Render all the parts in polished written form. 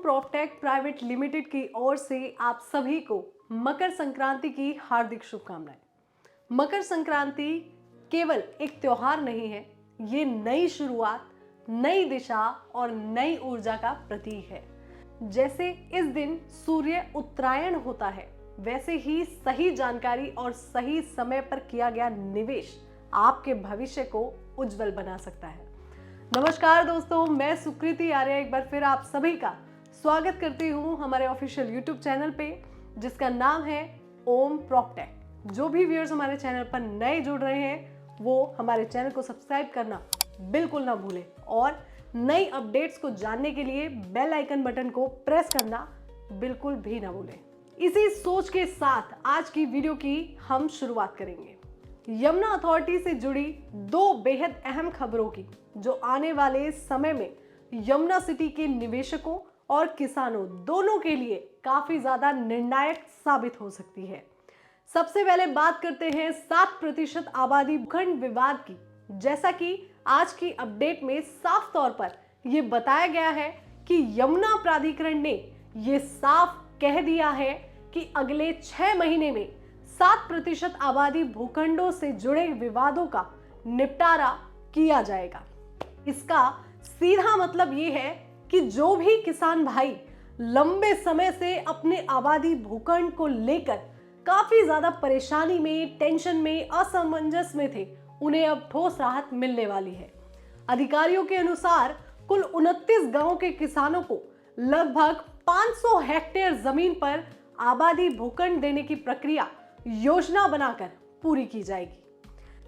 Proptech private limited की ओर से आप सभी को मकर संक्रांति की हार्दिक शुभकामनाएं। मकर संक्रांति केवल एक त्योहार नहीं है, ये नई शुरुआत, नई दिशा और नई ऊर्जा का प्रतीक है। जैसे इस दिन सूर्य उत्तरायण होता है, वैसे ही सही जानकारी और सही समय पर किया गया निवेश आपके भविष्य को उज्जवल बना सकता है। नमस्कार दोस्तों, मैं सुकृति आर्य एक बार फिर आप सभी का स्वागत करती हूँ हमारे ऑफिशियल यूट्यूब चैनल पे, जिसका नाम है ओम प्रॉपटेक। जो भी व्यूअर्स हमारे चैनल पर नए जुड़ रहे हैं वो हमारे चैनल को सब्सक्राइब करना बिल्कुल ना भूलें और नई अपडेट्स को जानने के लिए बेल आइकन बटन को प्रेस करना बिल्कुल भी ना भूलें। इसी सोच के साथ आज की वीडियो की हम शुरुआत करेंगे यमुना अथॉरिटी से जुड़ी दो बेहद अहम खबरों की, जो आने वाले समय में यमुना सिटी के निवेशकों और किसानों दोनों के लिए काफी ज्यादा निर्णायक साबित हो सकती है। सबसे पहले बात करते हैं 7% आबादी भूखंड विवाद की। जैसा कि आज की अपडेट में साफ तौर पर यह बताया गया है कि यमुना प्राधिकरण ने यह साफ कह दिया है कि अगले 6 महीने में 7% आबादी भूखंडों से जुड़े विवादों का निपटारा किया जाएगा। इसका सीधा मतलब ये है कि जो भी किसान भाई लंबे समय से अपने आबादी भूखंड को लेकर काफी ज्यादा परेशानी में, टेंशन में, असमंजस में थे, उन्हें अब ठोस राहत मिलने वाली है। अधिकारियों के अनुसार कुल 29 गांव के किसानों को लगभग 500 हेक्टेयर जमीन पर आबादी भूखंड देने की प्रक्रिया योजना बनाकर पूरी की जाएगी।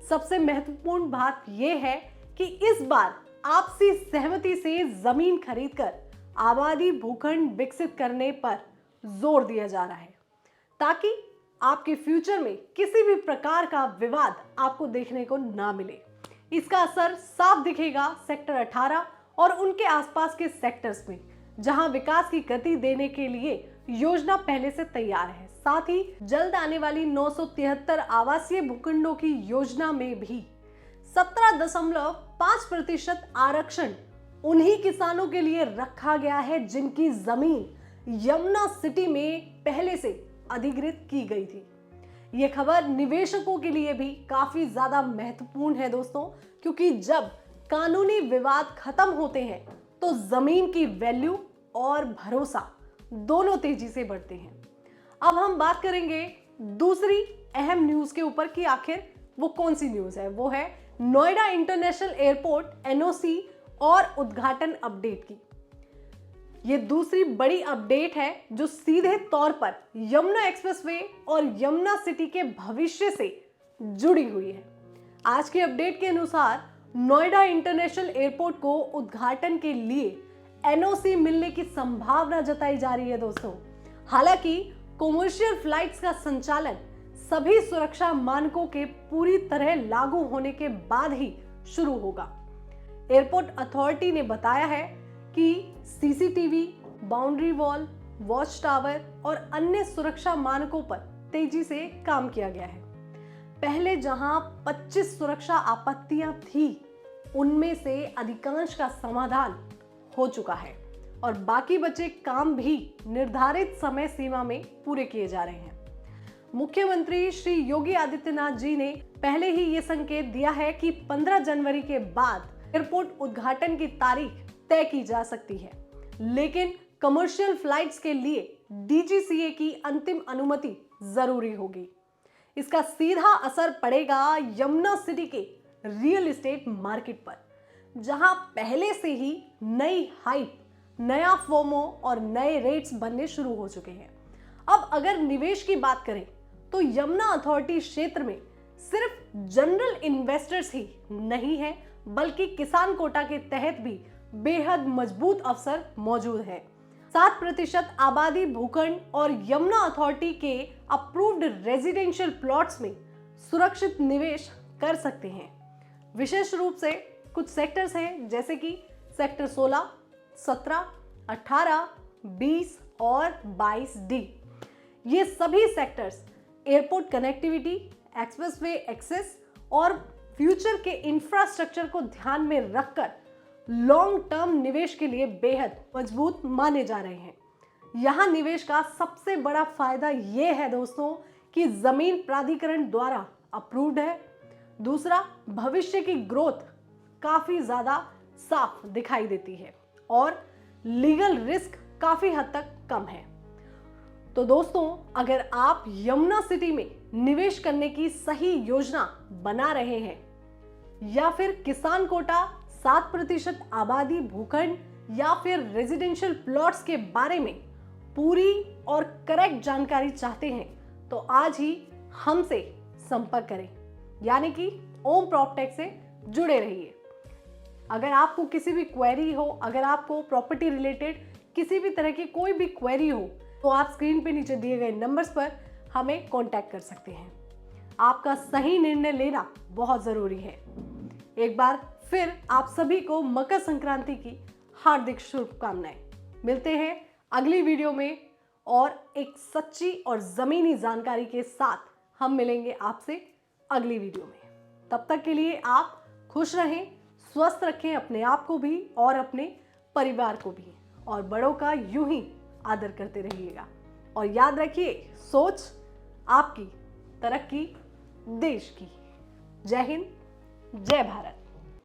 सबसे महत्वपूर्ण बात यह है कि इस बार आपसी सहमति से जमीन खरीदकर आबादी भूखंड विकसित करने पर जोर दिया जा रहा है, ताकि आपके फ्यूचर में किसी भी प्रकार का विवाद आपको देखने को ना मिले। इसका असर साफ दिखेगा सेक्टर 18 और उनके आसपास के सेक्टर्स में, जहां विकास की गति देने के लिए योजना पहले से तैयार है। साथ ही जल्द आने वाली 973 आवासीय भूखंडों की योजना में भी 17.5% आरक्षण उन्हीं किसानों के लिए रखा गया है जिनकी जमीन यमुना सिटी में पहले से अधिग्रहित की गई थी। ये खबर निवेशकों के लिए भी काफी ज्यादा महत्वपूर्ण है दोस्तों, क्योंकि जब कानूनी विवाद खत्म होते हैं तो जमीन की वैल्यू और भरोसा दोनों तेजी से बढ़ते हैं। अब हम बात करेंगे दूसरी अहम न्यूज के ऊपर कि आखिर वो कौन सी न्यूज है। वो है नोएडा इंटरनेशनल एयरपोर्ट एनओसी और उद्घाटन अपडेट की। ये दूसरी बड़ी अपडेट है जो सीधे तौर पर यमुना एक्सप्रेसवे और यमुना सिटी के भविष्य से जुड़ी हुई है। आज के अपडेट के अनुसार नोएडा इंटरनेशनल एयरपोर्ट को उद्घाटन के लिए एनओसी मिलने की संभावना जताई जा रही है दोस्तों। हालांकि कॉमर्शियल फ्लाइट्स का संचालन सभी सुरक्षा मानकों के पूरी तरह लागू होने के बाद ही शुरू होगा। एयरपोर्ट अथॉरिटी ने बताया है कि CCTV, boundary wall, watch tower और अन्य सुरक्षा मानकों पर तेजी से काम किया गया है। पहले जहां 25 सुरक्षा आपत्तियां थी, उनमें से अधिकांश का समाधान हो चुका है और बाकी बचे काम भी निर्धारित समय सीमा में पूरे किए जा रहे हैं। मुख्यमंत्री श्री योगी आदित्यनाथ जी ने पहले ही ये संकेत दिया है कि 15 जनवरी के बाद एयरपोर्ट उद्घाटन की तारीख तय की जा सकती है, लेकिन कमर्शियल फ्लाइट्स के लिए डीजीसीए की अंतिम अनुमति जरूरी होगी। इसका सीधा असर पड़ेगा यमुना सिटी के रियल एस्टेट मार्केट पर, जहां पहले से ही नई हाइप, नया फोमो और नए रेट्स बनने शुरू हो चुके हैं। अब अगर निवेश की बात करें तो यमुना अथॉरिटी क्षेत्र में सिर्फ जनरल इन्वेस्टर्स ही नहीं है, बल्कि किसान कोटा के तहत भी बेहद मजबूत अवसर मौजूद है। 7% आबादी भूखंड और यमुना अथॉरिटी के अप्रूव्ड रेजिडेंशियल प्लॉट्स में सुरक्षित निवेश कर सकते हैं। विशेष रूप से कुछ सेक्टर्स हैं, जैसे कि सेक्टर 16, 17, 18, 20 और 22D। ये सभी sectors airport connectivity, expressway access और फ्यूचर के इंफ्रास्ट्रक्चर को ध्यान में रखकर लॉन्ग टर्म निवेश के लिए बेहद मजबूत माने जा रहे हैं। यहाँ निवेश का सबसे बड़ा फायदा यह है दोस्तों कि जमीन प्राधिकरण द्वारा अप्रूव्ड है। दूसरा, भविष्य की ग्रोथ काफी ज्यादा साफ दिखाई देती है और लीगल रिस्क काफी हद तक कम है। तो दोस्तों, अगर आप यमुना सिटी में निवेश करने की सही योजना बना रहे हैं या फिर किसान कोटा, 7% आबादी भूखंड या फिर रेजिडेंशियल प्लॉट्स के बारे में पूरी और करेक्ट जानकारी चाहते हैं तो आज ही हमसे संपर्क करें, यानी कि ओम प्रॉपटेक से जुड़े रहिए। अगर आपको किसी भी क्वेरी हो, अगर आपको प्रॉपर्टी रिलेटेड किसी भी तरह की कोई भी क्वेरी हो तो आप स्क्रीन पे नीचे दिए गए नंबर्स पर हमें कांटेक्ट कर सकते हैं। आपका सही निर्णय लेना बहुत जरूरी है। एक बार फिर आप सभी को मकर संक्रांति की हार्दिक शुभकामनाएं। मिलते हैं अगली वीडियो में और एक सच्ची और जमीनी जानकारी के साथ हम मिलेंगे आपसे अगली वीडियो में। तब तक के लिए आप खुश रहें, स्वस्थ रखें अपने आप को भी और अपने परिवार को भी, और बड़ों का यूं ही आदर करते रहिएगा। और याद रखिए, सोच आपकी, तरक्की देश की। जय हिंद, जय भारत।